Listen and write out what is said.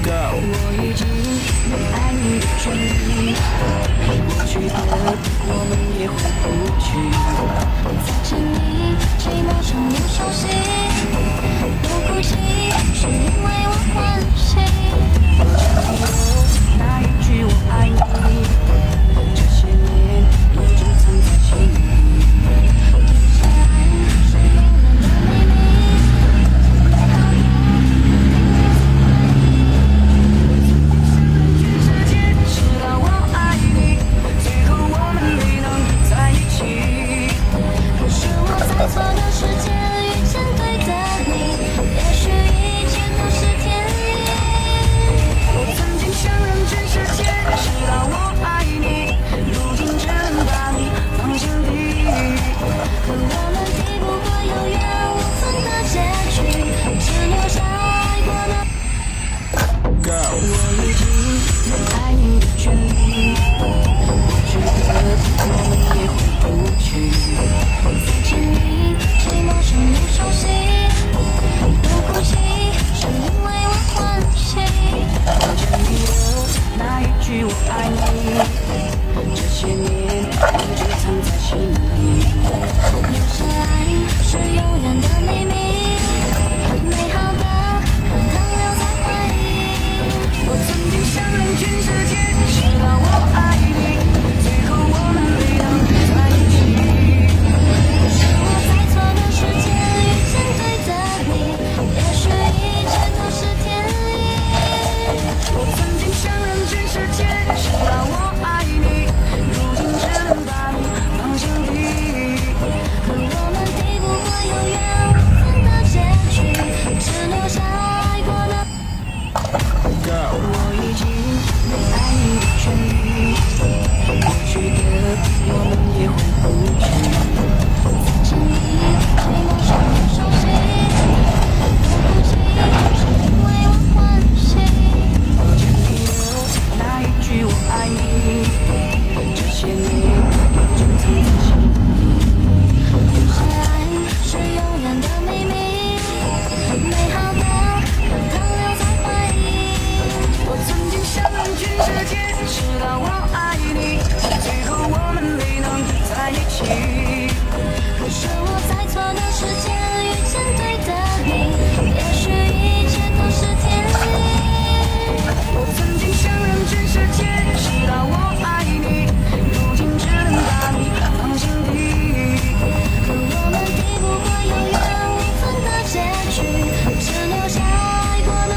我已经没爱你的权利，过去的我们也回不去。再见你，寂寞中有熟悉，不哭泣，是因为我欢喜。我记得那一句我爱你，这些年一直藏在心里。有些爱是永远的秘密。直到我爱你，最后我们没能在一起。可是我在错的时间遇见对的你，也许一切都是天意。我曾经想让全世界知道我爱你，如今只能把你放心底。可我们抵不过有缘无分的结局，只留下爱过的。我已经没爱你的权利，过去的我们也回不去。再见你，寂寞中有熟悉，不哭泣，是因为我欢喜。我记得那一句我爱你，这些年一直藏在心里。有些爱是永远的秘密，美好的可能留在回忆。我曾经想让全世界知道我爱你，最后我们没能在一起。可是我在错的时间遇见对的你，也许一切都是天意。我曾经想让全世界知道我爱你，如今只能把你放心底。可我们抵不过有缘无分的结局，只留下爱过的。我已经没爱你的权利，过去的我们也回不去。再见你，寂寞中有熟悉，不哭泣，是因为我欢喜。我记得那一句我爱你，这些年一直藏在心里。有些爱是永远的秘密，美好的可能留在回忆。我曾经想让全世界知道我爱你，最后我们没能在一起。可是我在错的时间遇见对的你，也许一切都是天意。我曾经想让全世界知道我爱你，如今只能把你放心底。可我们抵不过有缘无分的结局，只留下爱过的。